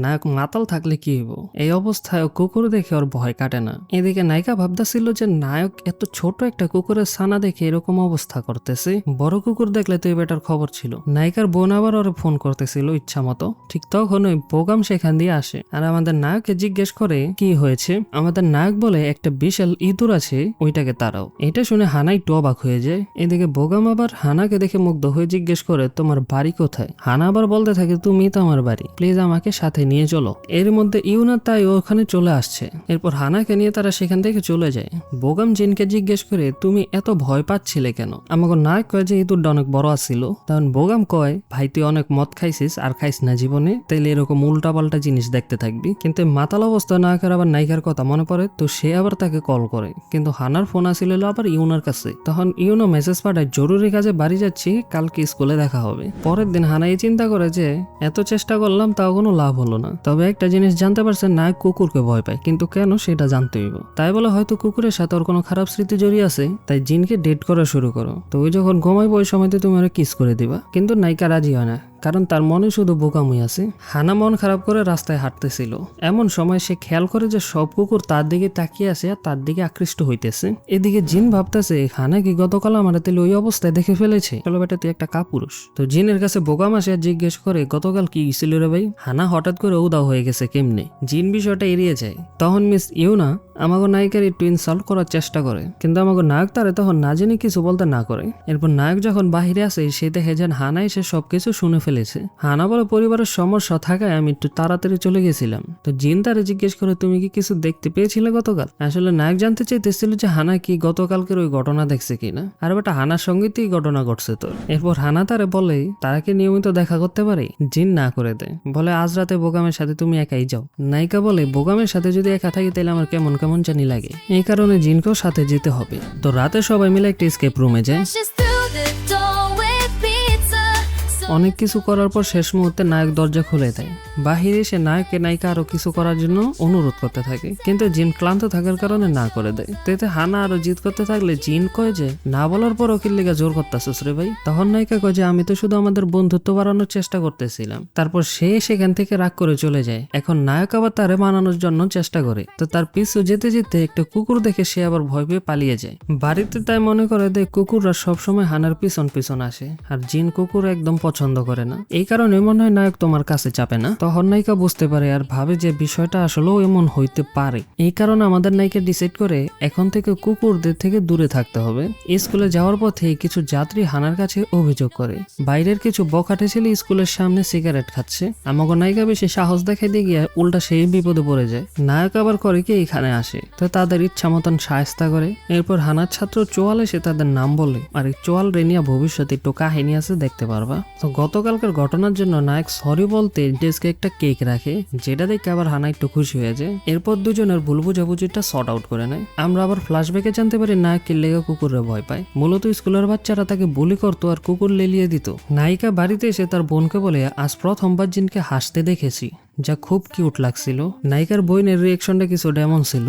নায়ক মাতাল থাকলে কি হইব, এই অবস্থায় কুকুর দেখে ওর ভয় কাটে না। এদিকে নায়িকা ভাবতেছিল যে নায়ক এত ছোট একটা কুকুরের ছানা দেখে এরকম অবস্থা করতেছে, বড় কুকুর দেখলে তো এই বেটার খবর ছিল। নায়িকার বোন আবার ওরে ফোন করতেছিল ইচ্ছা মতো। ঠিক তখন ওই বোগাম সেখান দিয়ে আসে আর আমাদের নায়ককে জিজ্ঞেস করে কি হয়েছে। আমাদের নায়ক বলে একটা বিশাল ইঁদুর আছে, ওইটাকে তাড়াও। এটা শুনে হানা একটু অবাক হয়ে যায়। এদিকে বোগাম আবার হানাকে দেখে মুগ্ধ হয়ে জিজ্ঞেস করে তোমার বাড়ি কোথায়। হানা আবার বলতে থাকে তুমি তো আমার বাড়ি, প্লিজ আমাকে সাথে নিয়ে চলো। এর মধ্যে ইউনা তাই ওখানে চলে আসছে। এরপর হানাকে নিয়ে তারা সেখান থেকে চলে যায়। বোগাম জিনকে জিজ্ঞেস করে তুমি এত ভয় পাচ্ছিলে কেন। আমাকে নায়ক কয় যে ইঁদুরটা অনেক বড় আসছিল। তখন বোগাম কয় ভাই তুই অনেক মদ খাইছিস আর খাইস না জীবনে, তাইলে এরকম উল্টা পাল্টা জিনিস দেখতে থাকবি। কিন্তু মাতাল অবস্থা নায়কের আবার নায়িকার কথা মনে পড়ে, তো সে আবার তাকে কল করে। কিন্তু হানার ফোন আসিল আবার ইউনার কাছে। তখন ইউনো মেসেজ পাঠায় জরুরি কাজে বাড়ি যাচ্ছি, কালকে স্কুলে দেখা হবে। পরের দিন হানা এই চিন্তা করে যে এত চেষ্টা করলাম তাও কোনো লাভ হলো না। তবে একটা জিনিস জানতে পারছে নায়ক কুকুরকে ভয় পায়, কিন্তু কেন সেটা জানতে হইব। তাই বলে হয়তো কুকুরের সাথে ওর কোনো খারাপ স্মৃতি জড়িয়ে আছে, তাই জিনকে ডেট করা শুরু করো। তো ওই যখন ঘুমাইবো ওই সময়তে তুমি ওরা কিস করে দিবা। কিন্তু নায়িকা রাজি হয় না, কারণ তার মনে শুধু বোকামই আছে। হানা মন খারাপ করে রাস্তায় হাঁটতেছিল। এমন সময় সে খেয়াল করে যে সব কুকুর তার দিকে তাকিয়ে আছে আর তার দিকে আকৃষ্ট হইতেছে। এদিকে জিন ভাবতেছে হানা কি গতকাল আমার তেলে ওই অবস্থায় দেখে ফেলেছে। চলো বেটা তুই একটা কাপুরুষ। তো জিনের কাছে বোকাম আসে আর জিজ্ঞেস করে গতকাল কি ছিল রে ভাই। হানা হঠাৎ করে উদাও হয়ে গেছে কেমনে। জিন বিষয়টা এড়িয়ে যায়। তখন মিস ইউনা আমাকে নায়িকার একটু ইনসাল্ট করার চেষ্টা করে, কিন্তু আমাকে নায়ক তারে তখন না জেনে কিছু বলতে না করে। এরপর নায়ক যখন বাহিরে আসে সে দেখে যেন হানা এসে সবকিছু শুনে ফেলেছে। হানা বলে পরিবারের সমস্যা থাকায় আমি একটু তাড়াতাড়ি চলে গেছিলাম। তো জিন তারে জিজ্ঞেস করে তুমি কি কিছু দেখতে পেয়েছিলে গতকাল। আসলে নায়ক জানতে চাইতেছিল যে হানা কি গতকালকের ওই ঘটনা দেখছে কিনা। আর বেটা হানার সঙ্গে তো এই ঘটনা ঘটছে তোর। এরপর হানা তারে বলে তারা কি নিয়মিত দেখা করতে পারে। জিন না করে দেয়, বলে আজ রাতে বোগামের সাথে তুমি একাই যাও। নায়িকা বলে বোগামের সাথে যদি একা থাকি তাহলে আমার কেমন কেমন জানি লাগে, এই কারণে জিনকেও সাথে যেতে হবে। তো রাতে সবাই মিলে একটা এসকেপ রুমে যায়। অনেক কিছু করার পর শেষ মুহূর্তে নায়ক দরজা খুলে দেয়। বাহিরে এসে নায়ককে নায়িকা আরো কিছু করার জন্য অনুরোধ করতে থাকে, কিন্তু জিন ক্লান্ত থাকার কারণে না করে দেয়। তো এতে হানা আরো জিদ করতে থাকলে জিন কয় যে না বলার পর ওকিল লেগে জোর করতেছিস রে ভাই। তখন নায়িকা কয় যে আমি তো শুধু আমাদের বন্ধুত্ব বাড়ানোর চেষ্টা করতেছিলাম। তারপর সে সেখান থেকে রাগ করে চলে যায়। এখন নায়ক আবার তারে মানানোর জন্য চেষ্টা করে। তো তার পিছু যেতে যেতে একটা কুকুর দেখে সে আবার ভয় পেয়ে পালিয়ে যায়। বাড়িতে তাই মনে করে যে কুকুররা সবসময় হানার পিছন পিছন আসে, আর জিন কুকুর একদম পছন্দ করে না। এই কারণে মনে হয় নায়ক তোমার কাছে চাপে না। তখন নায়িকা বুঝতে পারে আর ভাবে যে বিষয়টা আসলেও এমন হইতে পারে। এই কারণে আমাদের নায়িকা ডিসাইড করে এখন থেকে কুকুরদের থেকে দূরে থাকতে হবে। স্কুলে যাওয়ার পথে কিছু যাত্রী হানার কাছে অভিযোগ করে বাইরের কিছু বখাটে ছেলে স্কুলের সামনে সিগারেট খাচ্ছে। আমাকে নায়িকা বেশি সাহস দেখাই দিয়ে গিয়ে উল্টা সেই বিপদে পড়ে যায়। নায়ক আবার করে কি এখানে আসে, তো তাদের ইচ্ছা মতন শায়েস্তা করে। এরপর হানার ছাত্র চোয়াল এসে তাদের নাম বলে, আর এই চোয়াল রেনিয়া ভবিষ্যতে একটু কাহিনী আছে দেখতে পারবা। তো গতকালকার ঘটনার জন্য নায়ক সরি বলতে ডেস্কে একটা কেক রাখে, যেটা দেখে আবার হানা একটু খুশি হয়ে যায়। এরপর দুজনের ভুল বুঝাবুঝিটা সর্ট আউট করে নেয়। আমরা আবার ফ্ল্যাশব্যাকে জানতে পারি নায়ক কি লেগে কুকুরে ভয় পায়। মূলত স্কুলের বাচ্চারা তাকে বুলি করতো আর কুকুর লেলিয়ে দিত। নায়িকা বাড়িতে এসে তার বোনকে বলে আজ প্রথমবার জিনকে হাসতে দেখেছি, যা খুব কিউট লাগছিল। নায়িকার বোনের রিয়েকশনটা কিছু এমন ছিল,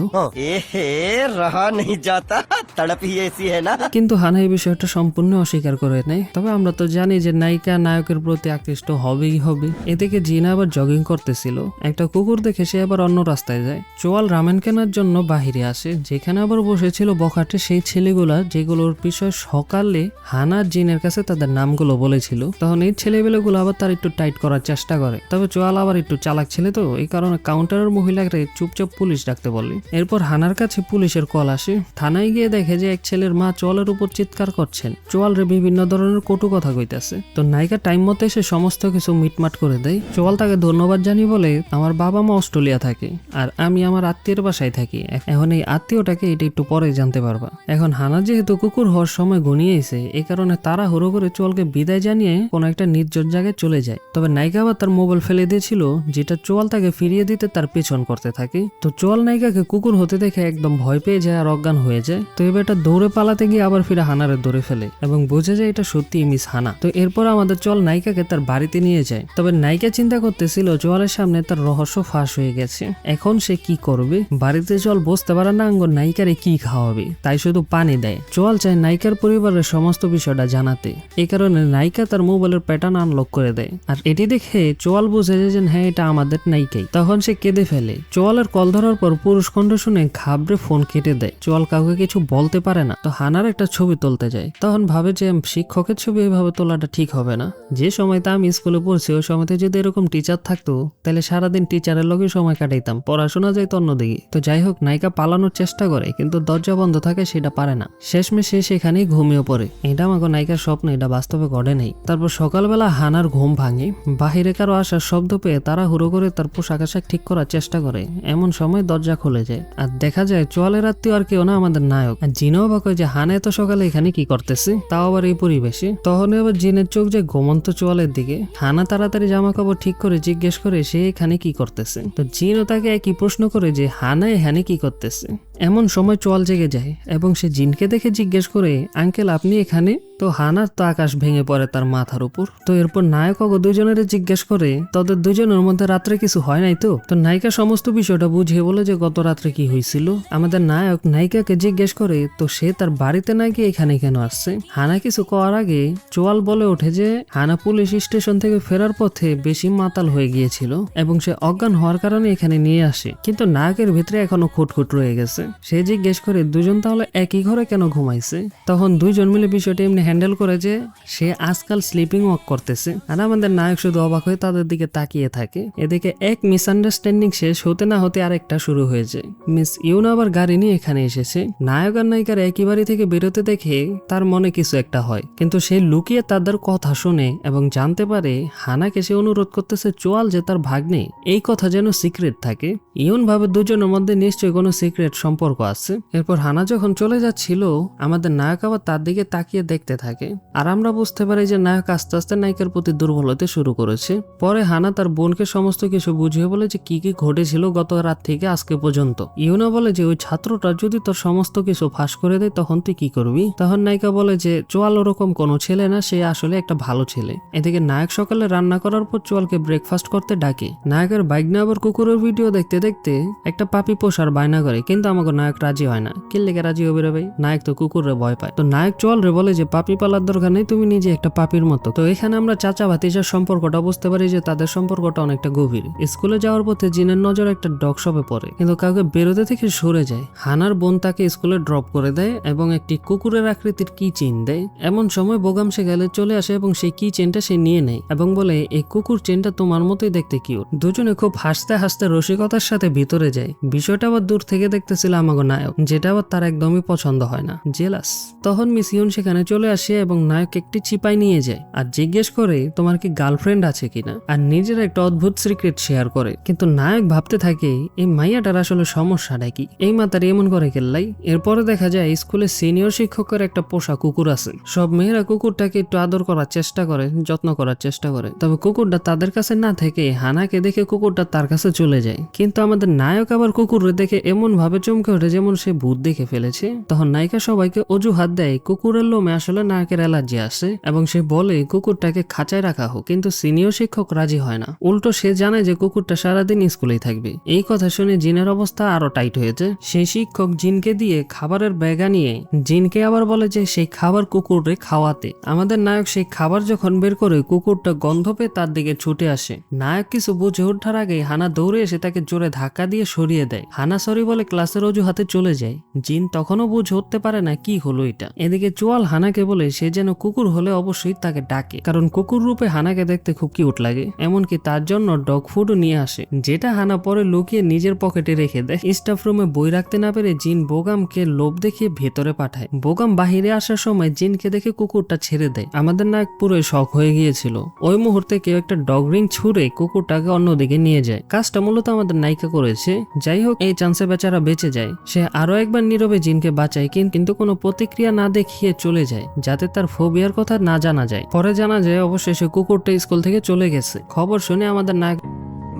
কিন্তু হানা এই বিষয়টা সম্পূর্ণ অস্বীকার করে নেয়। তবে আমরা তো জানি যে নায়িকা নায়কের প্রতি আকৃষ্ট হবেই হবে। এদিকে জিনা আবার জগিং করতেছিল, একটা কুকুর দেখে সে আবার অন্য রাস্তায় যায়। চোয়াল রামেন কেনার জন্য বাহিরে আসে, যেখানে আবার বসেছিল বখাটে সেই ছেলেগুলা যেগুলোর বিষয়ে সকালে হানা জিনের কাছে তাদের নামগুলো বলেছিল। তখন এই ছেলেগুলো আবার তার একটু টাইট করার চেষ্টা করে। তবে চোয়াল আবার একটু চালাক ছেলে, তো এই কারণে কাউন্টারের মহিলাকে চুপচাপ পুলিশ ডাকতে বলে। এরপর হানার কাছে পুলিশের কল আসে। থানায় গিয়ে দেখে যে এক ছেলের মা চোয়ালের উপর চিৎকার করছেন, চোয়ালরে বিভিন্ন ধরনের কটু কথা কইতেছে। তো নায়িকা টাইম মতো এসে সমস্ত কিছু মিটমাট করে দেয়। চোয়াল তাকে ধন্যবাদ জানিয়ে বলে আমার বাবা মা অস্ট্রেলিয়া থাকে আর আমি আমার আত্মীয়ের বাসায় থাকি। এখন এই আত্মীয়টাকে এটা একটু পরে জানতে পারবা। এখন হানা যেহেতু কুকুর হওয়ার সময় গনিয়েছে, এই কারণে তারা হুড়ো করে চোয়ালকে বিদায় জানিয়ে কোনো একটা নির্জন জায়গায় চলে যায়। তবে নায়িকা আবার তার মোবাইল ফেলে দিয়েছিল, যেটা চোয়াল তাকে ফিরিয়ে দিতে তার পেছন করতে থাকে। তো চোয়াল নায়িকাকে কুকুর হতে দেখে একদম ভয় পেয়ে যায় আর অজ্ঞান হয়ে যায়। তো এবার এটা দৌড়ে পালাতে গিয়ে আবার ফিরে হানারে ধরে ফেলে এবং বোঝা যায় এটা সত্যি মিস হানা। তো এরপর আমাদের চোয়াল নায়িকাকে তার বাড়িতে নিয়ে যায়। তবে নায়িকা চিন্তা করতেছিল চোয়ালের সামনে তার রহস্য ফাঁস হয়ে গেছে, এখন সে কি করবে। বাড়িতে চোয়াল বসতে পারে না, আঙ্গ নায়িকারে কি খাওয়াবে, তাই শুধু পানি দেয়। চোয়াল চায় নায়িকার পরিবারের সমস্ত বিষয়টা জানাতে, এই কারণে নায়িকা তার মোবাইলের প্যাটার্ন আনলক করে দেয়। আর এটি দেখে চোয়াল বুঝে যায় যে হ্যাঁ এটা আমাদের নায়িকাই। তখন সে কেঁদে ফেলে। চোয়ালের কল ধরার পর পুরুষ কণ্ঠ শুনে ঘাবড়ে ফোন কেটে দেয়। চোয়াল কাউকে কিছু বলতে পারে না, তো হানার একটা ছবি তুলতে যায়। তখন ভাবে যে শিক্ষকের ছবি এভাবে তোলাটা ঠিক হবে না। যে সময়তে আমি স্কুলে পড়ছি ওই সময়তে যদি এরকম টিচার থাকতো তাহলে সারাদিন টিচারের লগে সময় কাটাইতাম, পড়াশোনা যাইতো অন্যদিকে। তো যাই হোক, নায়িকা পালানোর চেষ্টা করে কিন্তু দরজা বন্ধ থাকে, সেটা পারে না। শেষমেশ সে সেখানেই ঘুমিয়ে পড়ে। এটা আমাকে নায়িকার স্বপ্ন, এটা বাস্তবে ঘটে নাই। তারপর সকালবেলা হানার ঘুম ভাঙে। বাহিরে কারো আসার শব্দ পেয়ে তারা হুড়ো করে তার পোশাক আশাক ঠিক করার চেষ্টা করে। এমন সময় দরজা খুলে যায় আর দেখা যায় চোয়ালের আত্মীয় আর কেউ না, আমাদের নায়ক। আর জিনও অবাক হয় যে হানা এত সকালে এখানে কি করতেছে, তাও আবার এই পরিবেশে। তখন আবার জিনের চোখ যায় ঘুমন্ত চোয়ালের দিকে। হানা তাড়াতাড়ি জামা কাপড় ঠিক করে জিজ্ঞেস করে সে এখানে কি করতেছে। তো জিনও তাকে একই প্রশ্ন করে যে হানা এখানে কি করতেছে। এমন সময় চোয়াল জেগে যায় এবং সে জিনকে দেখে জিজ্ঞেস করে, আঙ্কেল আপনি এখানে? তো হানার তো আকাশ ভেঙে পড়ে তার মাথার উপর। তো এরপর নায়ক দুজনের জিজ্ঞেস করে তাদের দুজনের মধ্যে রাত্রে কিছু হয় নাই তো। তো নায়িকা সমস্ত বিষয়টা বুঝিয়ে বলে যে গত রাত্রে কি হয়েছিল। আমাদের নায়ক নায়িকাকে জিজ্ঞেস করে তো সে তার বাড়িতে না গিয়ে এখানে কেন আসছে। হানা কিছু করার আগে চোয়াল বলে ওঠে যে হানা পুলিশ স্টেশন থেকে ফেরার পথে বেশি মাতাল হয়ে গিয়েছিল এবং সে অজ্ঞান হওয়ার কারণে এখানে নিয়ে আসে। কিন্তু নায়কের ভিতরে এখনো খুঁটখুট রয়ে গেছে। সে জিজ্ঞেস করে দুজন তাহলে একই ঘরে কেন ঘুমাইছে। তখন দুইজন মিলে বিষয়টা এমনি হ্যান্ডেল করে যে সে আজকাল স্লিপিং ওয়াক করতেছে। আর আমাদের নায়ক শুধু অবাক হয়ে তাদের দিকে তাকিয়ে থাকে। এদিকে এক মিসআন্ডারস্ট্যান্ডিং শেষ হতে না হতে আরেকটা শুরু হয়ে যায়। মিস ইউনা আবার গাড়ি নিয়ে এখানে এসেছে। নায়ক আর নায়িকার একই বাড়ি থেকে বেরোতে দেখে তার মনে কিছু একটা হয়, কিন্তু সে লুকিয়ে তাদের কথা শুনে এবং জানতে পারে হানাকে সে অনুরোধ করতেছে চোয়াল যে তার ভাগ্নে এই কথা যেন সিক্রেট থাকে। ইউন ভাবে দুজনের মধ্যে নিশ্চয়ই কোনো সিক্রেট সম্পর্ক আছে। এরপর হানা যখন চলে যাচ্ছিল আমাদের নায়ক আবার তার দিকে তাকিয়ে দেখতে থাকে আর আমরা বুঝতে পারি যে নায়ক আস্তে আস্তে নায়িকার প্রতি দুর্বল হতে শুরু করেছে। পরে হানা তার বোনকে সমস্ত কিছু বুঝিয়ে বলে যে কি কি ঘটেছিল গত রাত থেকে আজকে পর্যন্ত। ইউনা বলে যে ওই ছাত্রটা যদি তোর সমস্ত কিছু ফাঁস করে দেয় তখন তুই কি করবি। তখন নায়িকা বলে যে চোয়াল ওরকম কোনো ছেলে না, সে আসলে একটা ভালো ছেলে। এদিকে নায়ক সকালে রান্না করার পর চোয়ালকে ব্রেকফাস্ট করতে ডাকে। নায়কের বাইকনা আবার কুকুরের ভিডিও দেখতে দেখতে একটা পাপি পোষার বায়না করে, কিন্তু আমাকে নায়ক রাজি হয় না। কি লেগে রাজি হবে রে ভাই, নায়ক তো কুকুরে ভয় পায়। তো নায়ক চোয়াল রে বলে যে পাপি পালার দরকার নেই, তুমি নিজে একটা পাপির মতো। তো এখানে আমরা চাচা ভাতিজার সম্পর্কটা বুঝতে পারি যে তাদের সম্পর্কটা অনেকটা গভীর। স্কুলে যাওয়ার পথে জিনের নজর একটা ডগ শপে পড়ে, কিন্তু কাউকে বেরোতে থেকে সরে যায়। হানার বোন তাকে স্কুলে ড্রপ করে দেয় এবং একটি কুকুরের আকৃতির কি চেইন দেয়। এমন সময় বোগাম সে গেলে চলে আসে এবং সেই কি চেনটা সে নিয়ে নেয় এবং বলে এই কুকুর চেনটা তোমার মতোই দেখতে কিউট। দুজনে খুব হাসতে হাসতে রসিকতার সাথে ভিতরে যায়। বিষয়টা আবার দূর থেকে দেখতেছিল আমাগো নায়ক, যেটা আবার তার একদমই পছন্দ হয় না, জেলাস। তখন মিস ইউন সেখানে চলে আসে এবং নায়ক একটি চিপাই নিয়ে যায় আর জিজ্ঞেস করে তোমার কি গার্লফ্রেন্ড আছে কিনা, আর নিজের একটা অদ্ভুত সিক্রেট শেয়ার করে। কিন্তু নায়ক ভাবতে থাকে এই মাইয়াটার আসলে সমস্যাটা কি, এই মাতার এমন করে কেল্লাই। এরপরে দেখা যায় স্কুলে সিনিয়র শিক্ষকের একটা পোষা কুকুর আছে। সব মেয়েরা কুকুরটাকে একটু আদর করার চেষ্টা করে, যত্ন করার চেষ্টা করে, তবে কুকুরটা তাদের কাছে না থেকে হানাকে দেখে কুকুরটা তার কাছে চলে যায়। কিন্তু আমাদের নায়ক আবার কুকুরে দেখে এমন ভাবে চমকে ওঠে যেমন সে ভূত দেখে ফেলেছে। তখন নায়িকা সবাইকে অজুহাত দেয় কুকুরের লোমে আসলে নায়কের অ্যালার্জি আসে এবং সে বলে কুকুরটাকে খাঁচায় রাখা হোক, কিন্তু সিনিয়র শিক্ষক রাজি হয় না। উল্টো সে জানে যে কুকুরটা সারাদিন স্কুলেই থাকবে। এই কথা শুনে জিনের অবস্থা আরো টাইট হয়েছে। সেই শিক্ষক জিনকে দিয়ে খাবারের ব্যাগ আনিয়ে জিনকে আবার বলে যে সেই খাবার কুকুরে খাওয়াতে। আমাদের নায়ক সেই খাবার যখন বের করে কুকুরটা গন্ধ পেয়ে তার দিকে ছুটে আসে। নায়ক কিছু বুঝে ওঠার আগে হানা দৌড়ে এসে তাকে জোরে ধাক্কা দিয়ে সরিয়ে দেয়। হানা সরি বলে ক্লাসের অজুহাতে চলে যায়। জিন তখনও বুঝে উঠতে পারে না কি হলো এটা। এদিকে চোয়াল হানাকে বলে সে যেন কুকুর হলে অবশ্যই তাকে ডাকে, কারণ কুকুর রূপে হানাকে দেখতে খুব কিউট লাগে। এমনকি তার জন্য ডগ ফুডও নিয়ে আসে, যেটা হানা পরে লুকিয়ে নিজের পকেটে রেখে দেয়। স্টাফ রুমে বই রাখতে না পেরে জিন বোগামকে লোভ দেখিয়ে ভেতরে পাঠায়। বোগাম বাহিরে আসার সময় জিনকে দেখে কুকুরটা ছেড়ে দেয়। আমাদের নায়ক পুরোই শক হয়ে গিয়েছিল। ওই মুহূর্তে কেউ একটা ডগ রিং ছুঁড়ে কুকুরটাকে অন্যদিকে নিয়ে যায়। কাজটা মূলত আমাদের নায়িকা করেছে। যাই হোক, এই চান্সে বেচারা বেঁচে যায়। সে আরো একবার নীরবে জিনকে বাঁচায়, কিন্তু কোনো প্রতিক্রিয়া না দেখিয়ে চলে যায়, যাতে তার ফোবিয়ার কথা না জানা যায়। পরে জানা যায় অবশেষে কুকুরটা স্কুল থেকে চলে গেছে। খবর শুনে আমাদের নায়ক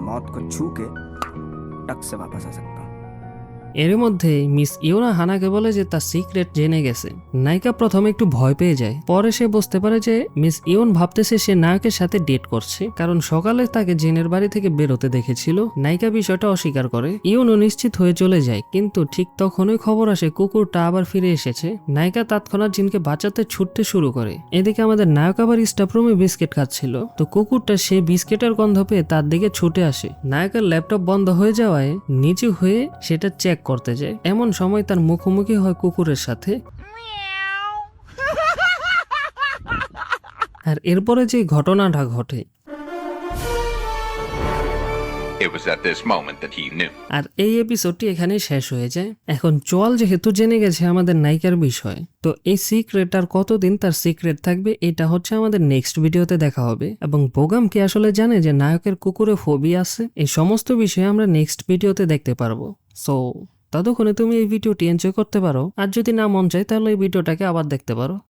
मौत को छू के टक से वापस आ सकता हूँ। এর মধ্যে মিস ইউনা হানাকে বলে যে তার সিক্রেট জেনে গেছে। নায়িকা প্রথমে একটু ভয় পেয়ে যায়, পরে সে বুঝতে পারে যে মিস ইউন ভাবতেছে সে নায়কের সাথে ডেট করছে, কারণ সকালে তাকে জিনের বাড়ি থেকে বেরোতে দেখেছিল। নায়িকা বিষয়টা অস্বীকার করে, ইউনও নিশ্চিত হয়ে চলে যায়, কিন্তু ঠিক তখনই খবর আসে কুকুরটা আবার ফিরে এসেছে। নায়িকা তৎক্ষণাৎ জিনকে বাঁচাতে ছুটতে শুরু করে। এদিকে আমাদের নায়ক আবার স্টাফ রুমে বিস্কিট খাচ্ছিল, তো কুকুরটা সে বিস্কিটের গন্ধ পেয়ে তার দিকে ছুটে আসে। নায়কের ল্যাপটপ বন্ধ হয়ে যাওয়ায় নিচু হয়ে সেটা চেক করতে যায়। এমন সময় তার মুখোমুখি হয় কুকুরের সাথে। আর এরপরে যে ঘটনাটা ঘটে, It was at this moment that he knew. আর এই এপিসোডটি এখানেই শেষ হয়ে যায়। এখন চোয়াল যেহেতু জেনে গেছে আমাদের নায়িকার বিষয়, তো এই সিক্রেট আর কতদিন তার সিক্রেট থাকবে এটা হচ্ছে আমাদের নেক্সট ভিডিওতে দেখা হবে। এবং বোগাম কি আসলে জানে যে নায়কের কুকুরে ফোবিয়া আছে? এই সমস্ত বিষয়ে আমরা নেক্সট ভিডিওতে দেখতে পারবো। সো ততক্ষণে তুমি এই ভিডিওটি এনজয় করতে পারো, আর যদি না মন চায় তাহলে এই ভিডিওটাকে আবার দেখতে পারো।